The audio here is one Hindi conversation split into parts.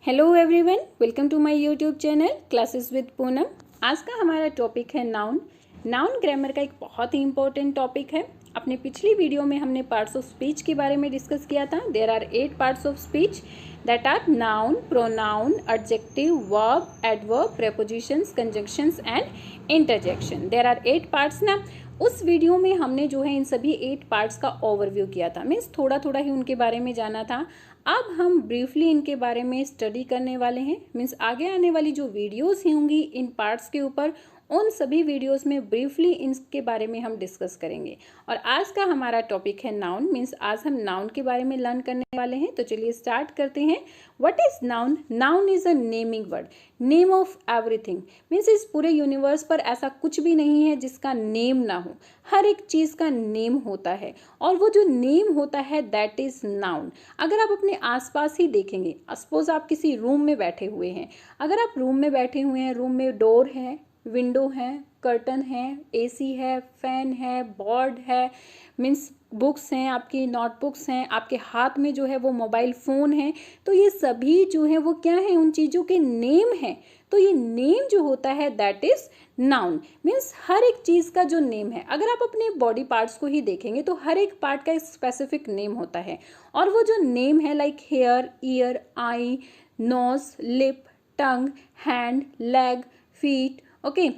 Hello everyone, welcome to my YouTube channel classes with Poonam. आज का हमारा टॉपिक है नाउन। नाउन ग्रामर का एक बहुत ही इंपॉर्टेंट टॉपिक है। अपने पिछली वीडियो में हमने पार्ट्स ऑफ स्पीच के बारे में डिस्कस किया था। There are 8 parts of speech that are noun, pronoun, adjective, verb, adverb, prepositions, conjunctions and interjection. There are 8 parts ना। उस वीडियो में हमने जो है इन सभी 8 पार्ट्स का ओवरव्यू किया था, मीन्स थोड़ा थोड़ा ही उनके बारे में जाना था। अब हम ब्रीफली इनके बारे में स्टडी करने वाले हैं, मीन्स आगे आने वाली जो वीडियोस होंगी इन पार्ट्स के ऊपर, उन सभी वीडियोस में ब्रीफली इनके बारे में हम डिस्कस करेंगे। और आज का हमारा टॉपिक है नाउन, मीन्स आज हम नाउन के बारे में लर्न करने वाले हैं। तो चलिए स्टार्ट करते हैं। What is noun? Noun is a naming word, name of everything. Means इस पूरे यूनिवर्स पर ऐसा कुछ भी नहीं है जिसका नेम ना हो। हर एक चीज का नेम होता है और वो जो नेम होता है दैट इज नाउन। अगर आप अपने आसपास ही देखेंगे, सपोज आप किसी रूम में बैठे हुए हैं, अगर आप रूम में बैठे हुए हैं, रूम में डोर है, विंडो है, कर्टन है, एसी है, फैन है, बोर्ड है, मीन्स बुक्स हैं, आपकी नोटबुक्स हैं, आपके हाथ में जो है वो मोबाइल फ़ोन है, तो ये सभी जो है वो क्या है, उन चीज़ों के नेम हैं। तो ये नेम जो होता है दैट इज नाउन। मीन्स हर एक चीज़ का जो नेम है, अगर आप अपने बॉडी पार्ट्स को ही देखेंगे तो हर एक पार्ट का एक स्पेसिफिक नेम होता है। और वो जो नेम है लाइक हेयर, ईयर, आई, नोज, लिप, टंग, हैंड, लेग, फीट, ओके।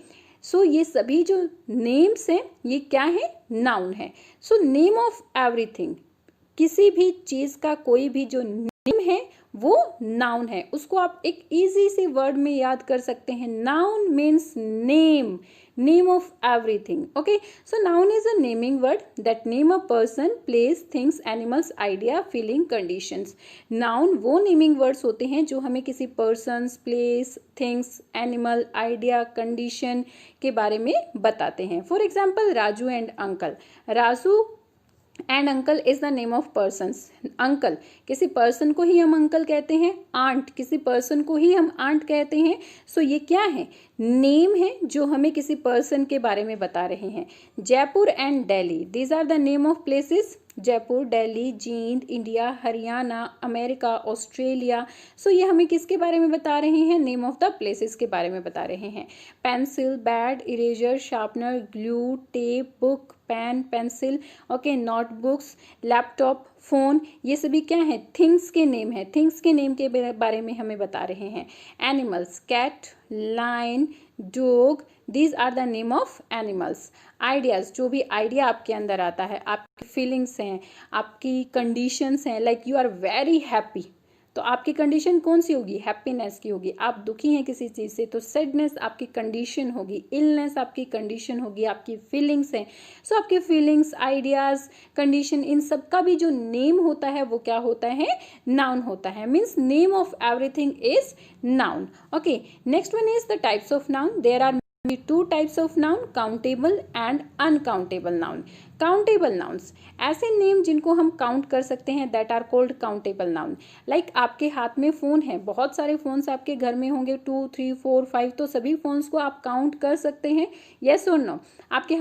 सो ये सभी जो नेम्स हैं ये क्या है? नाउन है। सो नेम ऑफ एवरीथिंग, किसी भी चीज का कोई भी जो नेम है वो नाउन है। उसको आप एक इजी से वर्ड में याद कर सकते हैं। Noun means name, name of everything. Okay, so noun is a naming word that name a person, place, things, animals, idea, feeling, conditions. Noun वो नेमिंग वर्ड्स होते हैं जो हमें किसी person, place, things, animal, idea, condition के बारे में बताते हैं। For example Raju and uncle. Raju and uncle is the name of persons. Uncle किसी पर्सन को ही हम अंकल कहते हैं, आंट किसी पर्सन को ही हम आंट कहते हैं। सो ये क्या है? नेम है जो हमें किसी पर्सन के बारे में बता रहे हैं। Jaipur and Delhi, these are the name of places. Jaipur, Delhi, Jind, India, Haryana, America, Australia. So ये हमें किसके बारे में बता रहे हैं? नेम ऑफ द प्लेसेस के बारे में बता रहे हैं। Pencil, bat, eraser, sharpener, glue, tape, book, pen, pencil, okay, notebooks, laptop, phone, ये सभी क्या है? थिंग्स के नेम है। थिंग्स के नेम के बारे में हमें बता रहे हैं। Animals, cat, lion, dog, these are the name of animals. Ideas, जो भी आइडिया आपके अंदर आता है, आपकी फीलिंग्स हैं, आपकी कंडीशंस हैं, like you are very happy, तो आपकी कंडीशन कौन सी होगी? हैप्पीनेस की होगी। आप दुखी हैं किसी चीज़ से तो सैडनेस आपकी कंडीशन होगी, इलनेस आपकी कंडीशन होगी, आपकी फीलिंग्स हैं। सो आपकी फीलिंग्स, आइडियाज, कंडीशन, इन सब का भी जो नेम होता है वो क्या होता है? नाउन होता है। Means name of everything is noun. Okay, next one is the types of noun. There are two types of noun, countable and uncountable noun. Countable nouns, ऐसे नेम जिनको हम काउंट कर सकते हैं, that are called countable noun. Like आपके हाथ में फ़ोन है, बहुत सारे फ़ोन्स आपके घर में होंगे, 2, 3, 4, 5, तो सभी फ़ोन्स को आप काउंट कर सकते हैं, येस और नो। आपके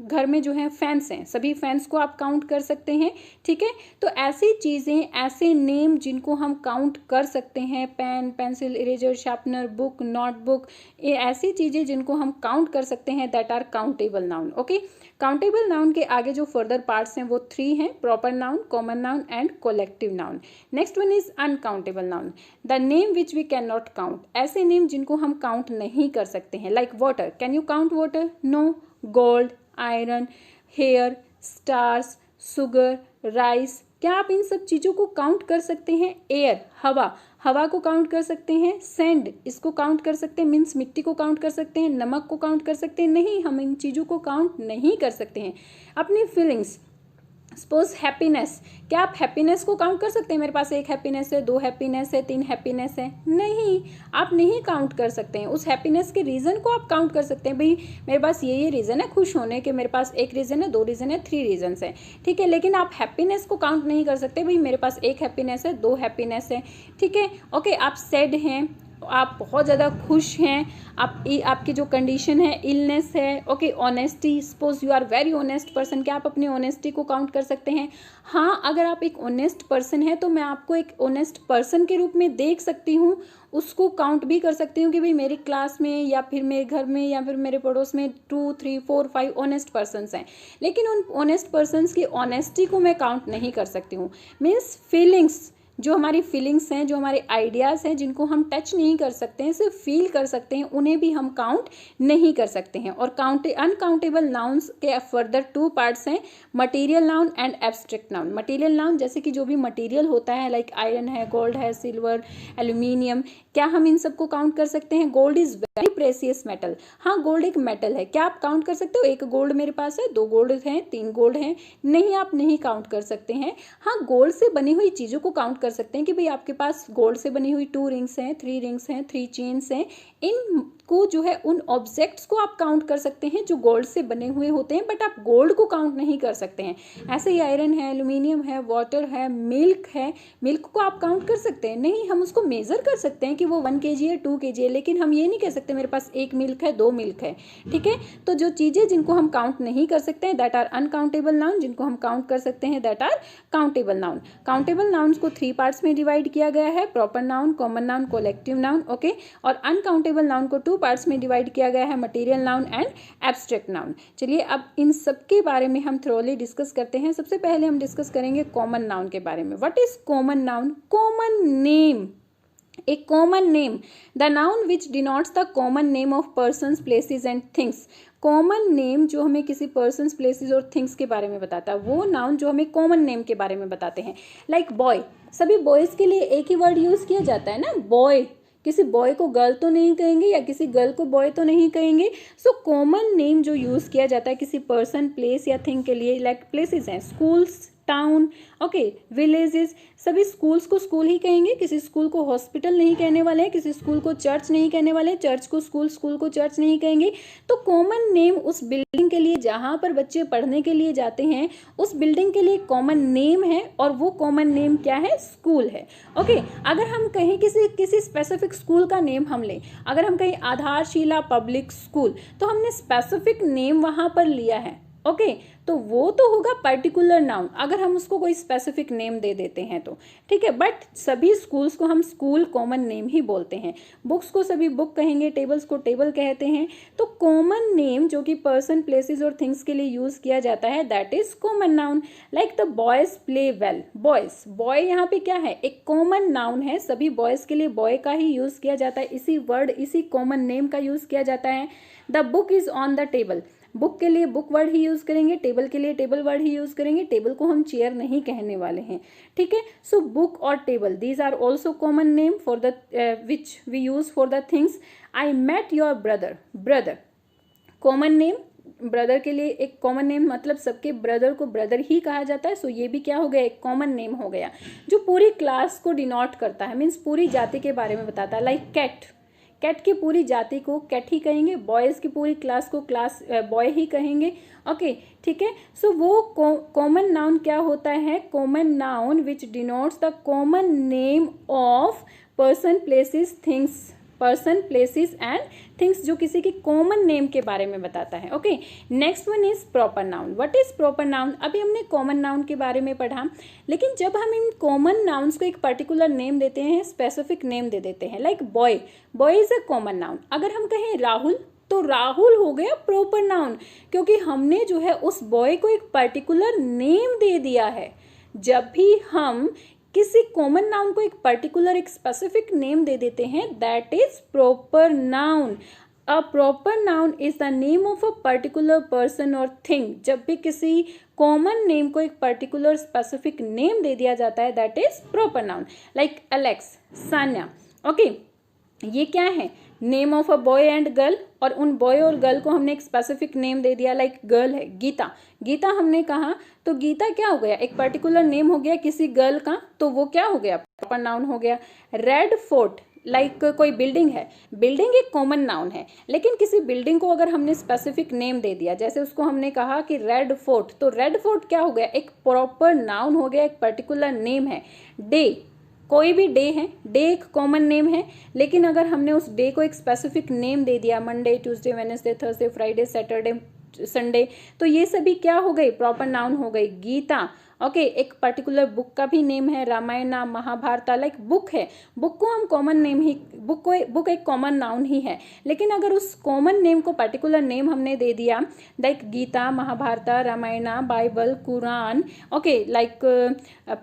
घर में जो है फैंस हैं, सभी फैंस को आप काउंट कर सकते हैं, ठीक है। तो ऐसी चीज़ें, ऐसे नेम जिनको हम काउंट कर सकते हैं, pen, pencil, eraser, sharpener, book, notebook, ये ऐसी चीज़ें जिनको हम काउंट कर सकते हैं, that are countable noun. Okay, countable noun के आगे जो फर्दर पार्ट्स हैं वो 3 हैं, proper noun, common noun and collective noun. Next one is uncountable noun, the name which we can not count. ऐसे नेम जिनको हम काउंट नहीं कर सकते हैं, like water, can you count water? No. Gold, iron, hair, stars, sugar, rice, क्या आप इन सब चीज़ों को काउंट कर सकते हैं? एयर, हवा, हवा को काउंट कर सकते हैं। सैंड, इसको काउंट कर सकते हैं, मीन्स मिट्टी को काउंट कर सकते हैं। नमक को काउंट कर सकते हैं? नहीं, हम इन चीज़ों को काउंट नहीं कर सकते हैं। अपनी फीलिंग्स, सपोज हैप्पीनेस, क्या आप हैप्पीनेस को काउंट कर सकते हैं? मेरे पास 1 हैप्पीनेस है, 2 हैप्पीनेस है, 3 हैप्पीनेस है? नहीं, आप नहीं काउंट कर सकते हैं। उस हैप्पीनेस के रीज़न को आप काउंट कर सकते हैं, भाई मेरे पास ये रीज़न है खुश होने के, मेरे पास 1 रीज़न है, 2 रीज़न है, 3 रीजन्स है, ठीक है। लेकिन आप हैप्पीनेस को काउंट नहीं कर सकते, भाई मेरे पास 1 हैप्पीनेस है, 2 हैप्पीनेस है, ठीक है। ओके, आप सैड हैं, आप बहुत ज़्यादा खुश हैं, आपकी जो कंडीशन है इलनेस है। Okay, honesty, suppose you are very honest person, क्या आप अपनी ऑनेस्टी को काउंट कर सकते हैं? हाँ, अगर आप एक ऑनेस्ट पर्सन है तो मैं आपको एक ऑनेस्ट पर्सन के रूप में देख सकती हूँ, उसको काउंट भी कर सकती हूँ कि भाई मेरी क्लास में या फिर मेरे घर में या फिर मेरे पड़ोस में 2, 3, 4, 5 ऑनेस्ट पर्सन्स हैं, लेकिन उन ऑनेस्ट पर्सन्स की ऑनेस्टी को मैं काउंट नहीं कर सकती हूँ। मीन्स फीलिंग्स, जो हमारी फीलिंग्स हैं, जो हमारे आइडियाज़ हैं, जिनको हम टच नहीं कर सकते हैं, सिर्फ फील कर सकते हैं, उन्हें भी हम काउंट नहीं कर सकते हैं। और अनकाउंटेबल नाउन्स के फर्दर 2 पार्ट्स हैं, material noun and abstract noun. Material noun जैसे कि जो भी मटेरियल होता है, लाइक आयरन है, गोल्ड है, सिल्वर, एल्यूमिनियम, क्या हम इन सबको काउंट कर सकते हैं? Gold is very precious metal. हाँ, गोल्ड एक मेटल है, क्या आप काउंट कर सकते हो? 1 गोल्ड मेरे पास है, 2 गोल्ड हैं, 3 गोल्ड हैं? नहीं, आप नहीं काउंट कर सकते हैं। हाँ, गोल्ड से बनी हुई चीज़ों को काउंट कर सकते हैं कि भाई आपके पास गोल्ड से बनी हुई 2 रिंग्स हैं, 3 रिंग्स हैं, 3 चेन्स हैं। इन को जो है उन ऑब्जेक्ट्स को आप काउंट कर सकते हैं जो गोल्ड से बने हुए होते हैं, बट आप गोल्ड को काउंट नहीं कर सकते हैं। ऐसे ही आयरन है, एल्यूमिनियम है, वाटर है, मिल्क है, मिल्क को आप काउंट कर सकते हैं? नहीं, हम उसको मेजर कर सकते हैं कि वो 1 kg है, 2 kg है, लेकिन हम ये नहीं कह सकते मेरे पास 1 मिल्क है, 2 मिल्क है। ठीक है, तो जो चीज़ें जिनको हम काउंट नहीं कर सकते हैं, दैट आर अनकाउंटेबल नाउन। जिनको हम काउंट कर सकते हैं, that are countable noun. Countable nouns को 3 पार्ट्स में डिवाइड किया गया है, proper noun, common noun, collective noun. Okay, और अनकाउंटेबल नाउन को 2 पार्ट्स में डिवाइड किया गया है, material noun and abstract noun. चलिए अब इन सब के बारे में हम थ्रोली डिस्कस करते हैं। सबसे पहले हम डिस्कस करेंगे कॉमन नाउन के बारे में। What is common noun? Common name, a common name, the noun which denotes the common name of persons, places and things। Common name जो हमें किसी पर्सन्स, प्लेसेस और थिंग्स के बारे में बताता है, वो नाउन जो हमें कॉमन नेम के बारे में बताते हैं। लाइक बॉय, सभी बॉयज़ के लिए एक ही वर्ड यूज़ किया जाता है ना, बॉय। किसी बॉय को गर्ल तो नहीं कहेंगे या किसी गर्ल को बॉय तो नहीं कहेंगे। सो कॉमन नेम जो यूज़ किया जाता है किसी पर्सन, प्लेस या थिंग के लिए, लाइक प्लेसेस हैं, स्कूल्स, टाउन, ओके, विलेजेस। सभी स्कूल्स को स्कूल ही कहेंगे, किसी स्कूल को हॉस्पिटल नहीं कहने वाले हैं, किसी स्कूल को चर्च नहीं कहने वाले, चर्च को स्कूल, स्कूल को चर्च नहीं कहेंगे। तो कॉमन नेम उस बिल्डिंग के लिए जहाँ पर बच्चे पढ़ने के लिए जाते हैं, उस बिल्डिंग के लिए कॉमन नेम है, और वो कॉमन नेम क्या है? स्कूल है। ओके, अगर हम कहें किसी स्पेसिफिक स्कूल का नेम हम लें, अगर हम कहें आधारशिला पब्लिक स्कूल, तो हमने स्पेसिफिक नेम वहाँ पर लिया है। ओके, तो वो तो होगा पर्टिकुलर नाउन अगर हम उसको कोई स्पेसिफिक नेम दे देते हैं तो, ठीक है। बट सभी स्कूल्स को हम स्कूल कॉमन नेम ही बोलते हैं। बुक्स को सभी बुक कहेंगे, टेबल्स को टेबल कहते हैं। तो कॉमन नेम जो कि पर्सन, प्लेसेस और थिंग्स के लिए यूज किया जाता है, that is common noun. Like the boys play well, boys, boy यहाँ पे क्या है? एक कॉमन नाउन है, सभी बॉयज के लिए बॉय का ही यूज किया जाता है, इसी वर्ड, इसी कॉमन नेम का यूज किया जाता है। The book is on the table, book के लिए बुक वर्ड ही यूज करेंगे, टेबल के लिए टेबल वर्ड ही यूज करेंगे, टेबल को हम चेयर नहीं कहने वाले हैं, ठीक है। सो बुक और table, these are also common name for the which we use for the things. I met your brother, brother common name, brother के लिए एक कॉमन नेम, मतलब सबके ब्रदर को ब्रदर ही कहा जाता है। सो ये भी क्या हो गया? एक कॉमन नेम हो गया जो पूरी क्लास को डिनोट करता है, मीन्स पूरी जाति के बारे में बताता है। लाइक कैट, कैट की पूरी जाति को कैट ही कहेंगे, बॉयज़ की पूरी क्लास को क्लास बॉय ही कहेंगे, ओके, ठीक है। सो वो कॉमन नाउन क्या होता है? Common noun which denotes the common name of person, places, things, person, places and things, जो किसी की कॉमन नेम के बारे में बताता है, okay. Next one is proper noun. What is proper noun? अभी हमने कॉमन नाउन के बारे में पढ़ा, लेकिन जब हम इन कॉमन नाउन्स को एक पर्टिकुलर नेम देते हैं, स्पेसिफिक नेम दे देते हैं, like boy, boy is a common noun. अगर हम कहें राहुल, तो राहुल हो गया प्रॉपर नाउन, क्योंकि हमने जो है उस बॉय को एक पर्टिकुलर नेम दे दिया है। जब भी हम किसी कॉमन नाउन को एक पर्टिकुलर, एक स्पेसिफिक नेम दे देते हैं, that is proper noun. A proper noun is the name of a particular person और थिंग। जब भी किसी कॉमन नेम को एक पर्टिकुलर स्पेसिफिक नेम दे दिया जाता है, that is proper noun. Like Alex, Sanya, okay, ये क्या है? Name of a boy and girl, और उन बॉय और गर्ल को हमने एक स्पेसिफिक नेम दे दिया, लाइक गर्ल है गीता, गीता हमने कहा, तो गीता क्या हो गया? एक पर्टिकुलर नेम हो गया किसी गर्ल का, तो वो क्या हो गया? प्रॉपर नाउन हो गया। रेड फोर्ट, लाइक कोई बिल्डिंग है, बिल्डिंग एक कॉमन नाउन है, लेकिन किसी बिल्डिंग को अगर हमने स्पेसिफिक नेम दे दिया, जैसे उसको हमने कहा कि रेड फोर्ट, तो रेड फोर्ट क्या हो गया? एक प्रॉपर नाउन हो गया, एक पर्टिकुलर नेम है। डे, कोई भी डे है, डे एक कॉमन नेम है, लेकिन अगर हमने उस डे को एक स्पेसिफिक नेम दे दिया, Monday, Tuesday, Wednesday, Thursday, Friday, Saturday, Sunday, तो ये सभी क्या हो गई, प्रॉपर नाउन हो गई। गीता, ओके, एक पर्टिकुलर बुक का भी नेम है, रामायणा, महाभारता, लाइक बुक है, बुक को हम कॉमन नेम ही, बुक एक कॉमन नाउन ही है, लेकिन अगर उस कॉमन नेम को पर्टिकुलर नेम हमने दे दिया, like Gita, Mahabharata, Ramayana, Bible, Quran, okay, like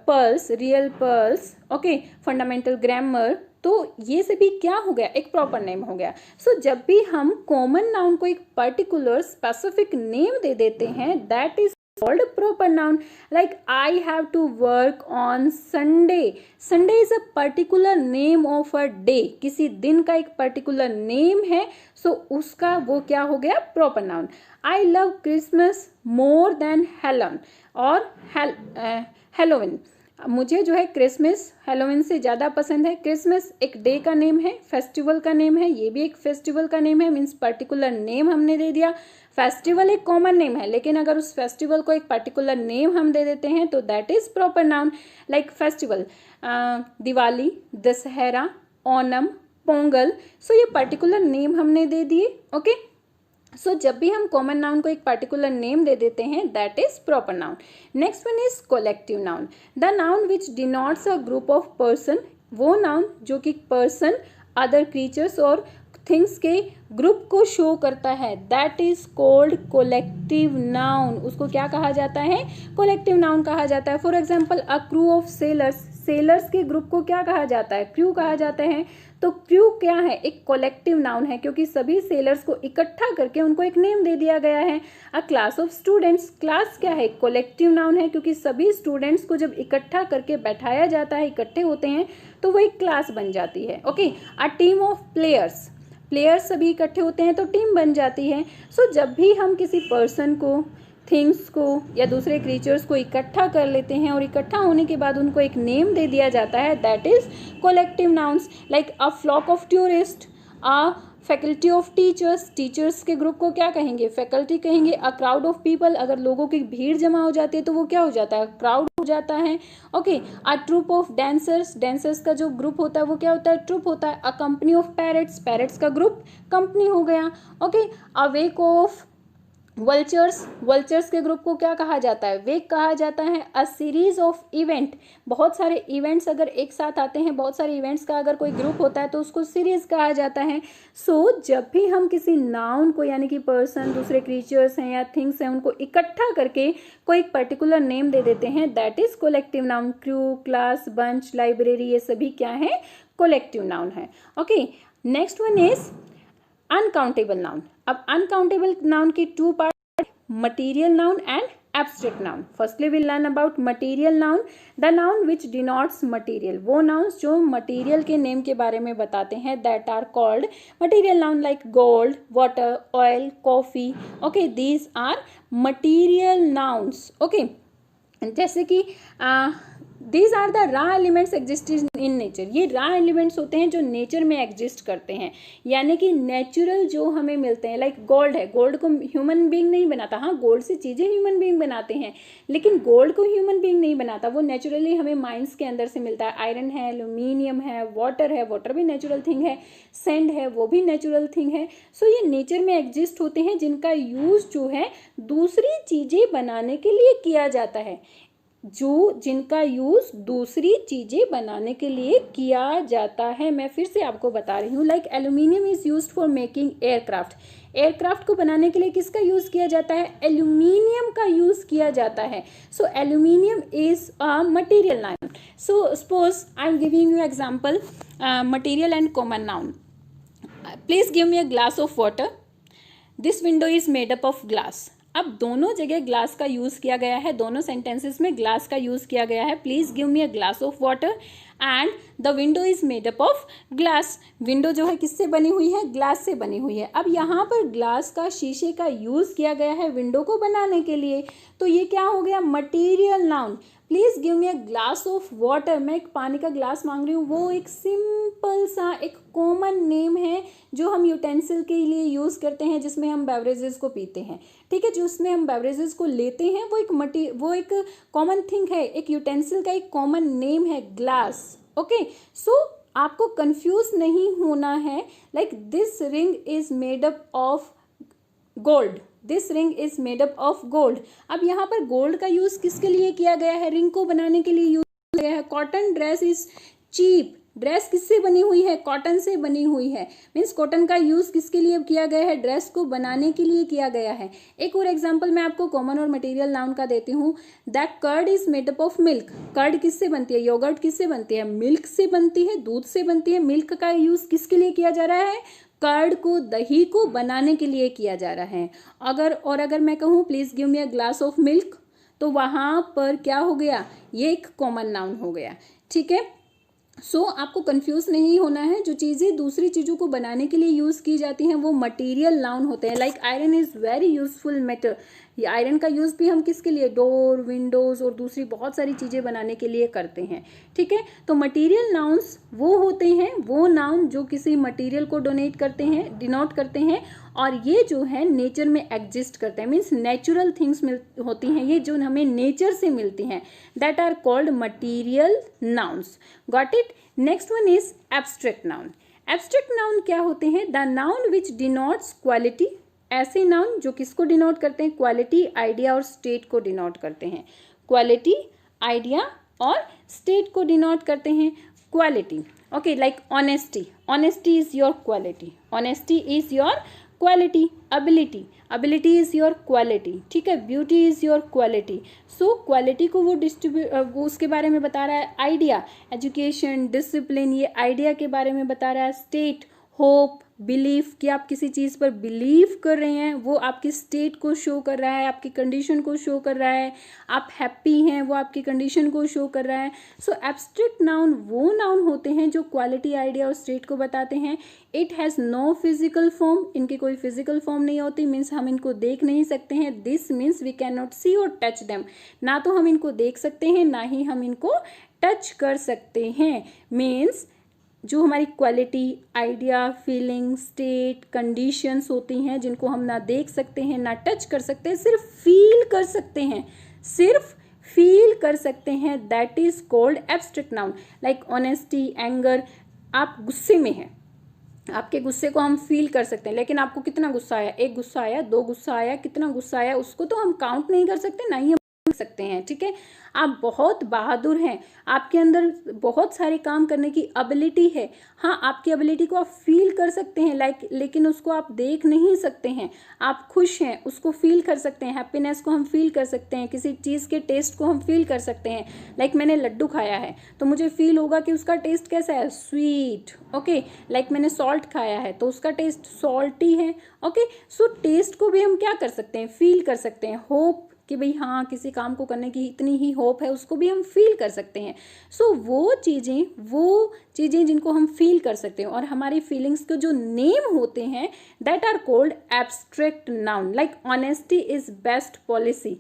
pearls, real pearls, okay, fundamental grammar, तो ये सभी क्या हो गया, एक प्रॉपर नेम हो गया। सो जब भी हम कॉमन नाउन को एक पर्टिकुलर स्पेसिफिक नेम दे देते हैं, that is called proper noun. Like I have to work on Sunday. Sunday is a particular name of a day. किसी दिन का एक particular name है, so उसका वो क्या हो गया, proper noun. I love Christmas more than Halloween और Halloween. मुझे जो है क्रिसमस हेलोविन से ज़्यादा पसंद है। क्रिसमस एक डे का नेम है, फेस्टिवल का नेम है, ये भी एक फेस्टिवल का नेम है, मीन्स पर्टिकुलर नेम हमने दे दिया। फेस्टिवल एक कॉमन नेम है, लेकिन अगर उस फेस्टिवल को एक पर्टिकुलर नेम हम दे देते हैं तो that is proper noun. Like festival, Diwali, Dussehra, Onam, Pongal, so ये पर्टिकुलर नेम हमने दे दिए। ओके, सो जब भी हम कॉमन नाउन को एक पर्टिकुलर नेम दे देते हैं, that is proper noun. Next one is collective noun, the noun which denotes a group of person, वो नाउन जो कि पर्सन, अदर क्रीचर्स और थिंग्स के ग्रुप को शो करता है, that is called collective noun. उसको क्या कहा जाता है, कोलेक्टिव नाउन कहा जाता है। For example a crew of sellers, sellers के ग्रुप को क्या कहा जाता है, क्रू कहा जाता है। तो क्रू क्या है, एक कोलेक्टिव नाउन है, क्योंकि सभी सेलर्स को इकट्ठा करके उनको एक नेम दे दिया गया है। अ क्लास ऑफ स्टूडेंट्स, क्लास क्या है, कोलेक्टिव नाउन है, क्योंकि सभी स्टूडेंट्स को जब इकट्ठा करके बैठाया जाता है, इकट्ठे होते हैं, तो वो एक क्लास बन जाती है। Okay, a team of players, players सभी इकट्ठे होते हैं तो टीम बन जाती है। सो जब भी हम किसी पर्सन को, थिंग्स को या दूसरे क्रीचर्स को इकट्ठा कर लेते हैं और इकट्ठा होने के बाद उनको एक नेम दे दिया जाता है, that is collective nouns. Like a flock of tourist, a faculty of teachers, teachers के ग्रुप को क्या कहेंगे, फैकल्टी कहेंगे। अ क्राउड ऑफ पीपल, अगर लोगों की भीड़ जमा हो जाती है तो वो क्या हो जाता है, क्राउड हो जाता है। Okay, a troupe of dancers, dancers का जो ग्रुप होता है वो क्या होता है, ट्रूप होता है। A company of parrots, parrots का ग्रुप कंपनी हो गया। Okay, a wake of vultures, vultures के ग्रुप को क्या कहा जाता है, वेक कहा जाता है। अ सीरीज ऑफ इवेंट, बहुत सारे इवेंट्स अगर एक साथ आते हैं, बहुत सारे इवेंट्स का अगर कोई ग्रुप होता है तो उसको सीरीज कहा जाता है। सो जब भी हम किसी नाउन को, यानी कि पर्सन, दूसरे क्रीचर्स हैं या थिंग्स हैं, उनको इकट्ठा करके कोई एक पर्टिकुलर नेम दे देते हैं, that is collective noun. Crew, class, bunch, library, ये सभी क्या है, कोलेक्टिव नाउन है। Okay, next one is uncountable noun. अब अनकाउंटेबल नाउन की two part, material noun and abstract noun. Firstly we'll learn about material noun, the noun which denotes material, वो nouns जो material के name के बारे में बताते हैं, that are called material noun, like gold, water, oil, coffee. Okay, these are material nouns. Okay, जैसे कि these are the raw elements exist in nature, ये रॉ एलिमेंट्स होते हैं जो नेचर में एग्जिस्ट करते हैं, यानी कि नेचुरल जो हमें मिलते हैं। लाइक गोल्ड है, गोल्ड को ह्यूमन बीइंग नहीं बनाता, हाँ गोल्ड से चीज़ें ह्यूमन बीइंग बनाते हैं, लेकिन गोल्ड को ह्यूमन बीइंग नहीं बनाता, वो नेचुरली हमें माइंस के अंदर से मिलता है। आयरन है, एल्यूमिनियम है, वाटर भी नेचुरल थिंग है, सैंड है, वो भी नेचुरल थिंग है। सो ये नेचर में एग्जिस्ट होते हैं, जिनका यूज़ जो है दूसरी चीज़ें बनाने के लिए किया जाता है, जिनका यूज दूसरी चीजें बनाने के लिए किया जाता है। मैं फिर से आपको बता रही हूँ, like aluminium is used for making aircraft, aircraft को बनाने के लिए किसका यूज किया जाता है, एल्यूमिनियम का यूज किया जाता है। So aluminium is a material noun. So suppose I am giving you example, material and common noun. Please give me a glass of water, this window is made up of glass. अब दोनों जगह ग्लास का यूज किया गया है, दोनों सेंटेंसेस में ग्लास का यूज किया गया है। Please give me a glass of water and the window is made up of glass. Window जो है किससे बनी हुई है, ग्लास से बनी हुई है। अब यहाँ पर ग्लास का, शीशे का यूज किया गया है विंडो को बनाने के लिए, तो ये क्या हो गया, material noun. Please give me a glass of water, मैं एक पानी का ग्लास मांग रही हूँ, वो एक सिंपल सा एक कॉमन नेम है जो हम यूटेंसिल के लिए यूज करते हैं, जिसमें हम बेवरेजेस को पीते हैं, ठीक है, जिसमें हम बेवरेजेस को लेते हैं, वो एक कॉमन थिंग है, एक यूटेंसिल का एक कॉमन नेम है, ग्लास। ओके, सो आपको कंफ्यूज नहीं होना है। Like this ring is made up of gold, this ring is made up of gold. अब यहाँ पर गोल्ड का यूज किसके लिए किया गया है? रिंग को बनाने के लिए यूज किया गया है। Cotton dress is cheap, dress किससे बनी हुई है? कॉटन से बनी हुई है। मीन्स कॉटन का यूज किसके लिए किया गया है? ड्रेस को बनाने के लिए किया गया है। एक और एग्जांपल मैं आपको कॉमन और मटेरियल नाउन का देती हूँ। That curd is made up of milk, curd किससे बनती है? योगर्ट किससे बनती है? मिल्क से बनती है, दूध से बनती है। मिल्क का यूज किसके लिए किया जा रहा है? कर्ड को, दही को बनाने के लिए किया जा रहा है। अगर मैं कहूँ please give me a glass of milk, तो वहां पर क्या हो गया? ये एक कॉमन नाउन हो गया। ठीक है, सो आपको कंफ्यूज नहीं होना है। जो चीज़ें दूसरी चीज़ों को बनाने के लिए यूज़ की जाती हैं वो मटेरियल नाउन होते हैं। Like iron is very useful metal, ये आयरन का यूज़ भी हम किसके लिए? डोर, विंडोज़ और दूसरी बहुत सारी चीज़ें बनाने के लिए करते हैं। ठीक है, तो मटेरियल नाउन्स वो होते हैं, वो नाउन जो किसी मटेरियल को डिनोट करते हैं और ये जो है नेचर में एग्जिस्ट करते हैं। मीन्स नेचुरल थिंग्स होती हैं ये, जो हमें नेचर से मिलती हैं। That are called material nouns. Got it? Next one is abstract noun. Abstract noun क्या होते हैं? The noun which denotes quality, ऐसे नाउन जो किसको डिनोट करते हैं? क्वालिटी, आइडिया और स्टेट को डिनोट करते हैं। क्वालिटी, आइडिया और स्टेट को डिनोट करते हैं। Quality, okay, like honesty, honesty is your quality, honesty is your quality. Ability, ability is your quality. ठीक है, beauty is your quality. So quality को वो उसके बारे में बता रहा है। आइडिया, एजुकेशन, डिसिप्लिन, ये आइडिया के बारे में बता रहा है। स्टेट, होप, बिलीफ, कि आप किसी चीज़ पर बिलीव कर रहे हैं, वो आपकी स्टेट को शो कर रहा है, आपकी कंडीशन को शो कर रहा है। आप हैप्पी हैं, वो आपकी कंडीशन को शो कर रहा है। सो एब्स्ट्रैक्ट नाउन वो नाउन होते हैं जो क्वालिटी, आइडिया और स्टेट को बताते हैं। It has no physical form, इनकी कोई फिजिकल फॉर्म नहीं होती। मीन्स हम इनको देख नहीं सकते हैं। This means we can not see और टच देम, ना तो हम इनको देख सकते हैं ना ही हम इनको टच कर सकते हैं। मीन्स जो हमारी quality, idea, feeling, state, conditions होती हैं जिनको हम ना देख सकते हैं ना टच कर सकते हैं, सिर्फ फील कर सकते हैं, सिर्फ फील कर सकते हैं, that is called abstract noun. Like honesty, anger, आप गुस्से में हैं, आपके गुस्से को हम फील कर सकते हैं, लेकिन आपको कितना गुस्सा आया? एक गुस्सा आया, दो गुस्सा आया, कितना गुस्सा आया उसको तो हम काउंट नहीं कर सकते, ना ही हम सकते हैं। ठीक है, आप बहुत बहादुर हैं, आपके अंदर बहुत सारे काम करने की एबिलिटी है। हाँ, आपकी एबिलिटी को आप फील कर सकते हैं, लेकिन उसको आप देख नहीं सकते हैं। आप खुश हैं, उसको फील कर सकते हैं, हैप्पीनेस को हम फील कर सकते हैं, किसी चीज़ के टेस्ट को हम फील कर सकते हैं। लाइक मैंने लड्डू खाया है तो मुझे फील होगा कि उसका टेस्ट कैसा है? स्वीट। ओके, लाइक मैंने सॉल्ट खाया है तो उसका टेस्ट सॉल्टी है। ओके, सो टेस्ट को भी हम क्या कर सकते हैं? फील कर सकते हैं। होप, कि भाई हाँ किसी काम को करने की इतनी ही होप है, उसको भी हम फील कर सकते हैं। सो वो चीज़ें जिनको हम फील कर सकते हैं और हमारी फीलिंग्स के जो नेम होते हैं that are called abstract noun. Like honesty is best policy,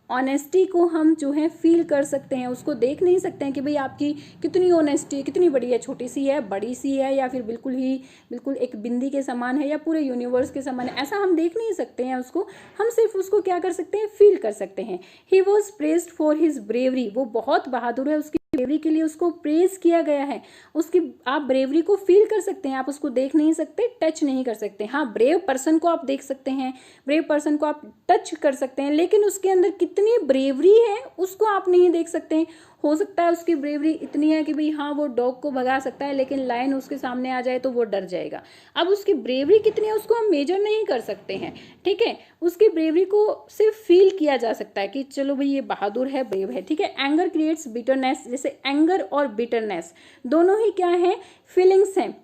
honesty को हम जो है फील कर सकते हैं, उसको देख नहीं सकते हैं कि भाई आपकी कितनी ऑनेस्टी, कितनी बड़ी है, छोटी सी है, बड़ी सी है, या फिर बिल्कुल एक बिंदी के समान है, या पूरे यूनिवर्स के समान है, ऐसा हम देख नहीं सकते हैं उसको। हम सिर्फ उसको क्या कर सकते हैं? फील कर सकते हैं। He was praised for his bravery, वो बहुत बहादुर है, उसकी ब्रेवरी के लिए उसको प्रेज किया गया है। उसकी आप ब्रेवरी को फील कर सकते हैं, आप उसको देख नहीं सकते, टच नहीं कर सकते। हाँ, ब्रेव पर्सन को आप देख सकते हैं, ब्रेव पर्सन को आप टच कर सकते हैं, लेकिन उसके अंदर कितनी ब्रेवरी है उसको आप नहीं देख सकते। हो सकता है उसकी ब्रेवरी इतनी है कि भाई हाँ वो डॉग को भगा सकता है, लेकिन लायन उसके सामने आ जाए तो वो डर जाएगा। अब उसकी ब्रेवरी कितनी है उसको हम मेजर नहीं कर सकते हैं। ठीक है, उसकी ब्रेवरी को सिर्फ फील किया जा सकता है कि चलो भाई ये बहादुर है, ब्रेव है। ठीक है, एंगर क्रिएट्स बिटरनेस, जैसे एंगर और बिटरनेस दोनों ही क्या है? फीलिंग्स हैं,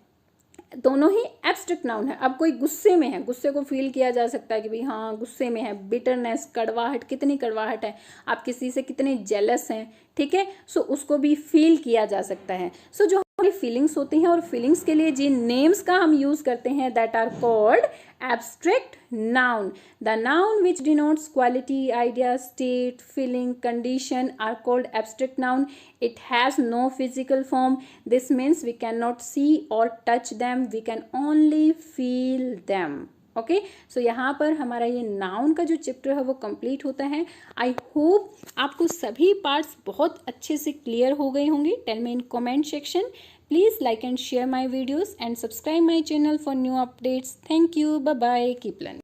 दोनों ही एब्स्ट्रैक्ट नाउन है। अब कोई गुस्से में है, गुस्से को फील किया जा सकता है कि भाई हाँ गुस्से में है। बिटरनेस, कड़वाहट, कितनी कड़वाहट है, आप किसी से कितने जेलस हैं। ठीक है, सो उसको भी फील किया जा सकता है। सो जो हमारी फीलिंग्स होती हैं और फीलिंग्स के लिए जिन नेम्स का हम यूज करते हैं that are called abstract noun. The noun which denotes quality, idea, state, feeling, condition are called abstract noun. It has no physical form. This means we cannot see or touch them, we can only feel them. Okay, so यहाँ पर हमारा ये नाउन का जो चैप्टर है वो कंप्लीट होता है। आई होप आपको सभी पार्ट्स बहुत अच्छे से क्लियर हो गए होंगे। Tell me in comment section. Please like and share my videos and subscribe my channel for new updates. Thank you. Bye bye. Keep learning.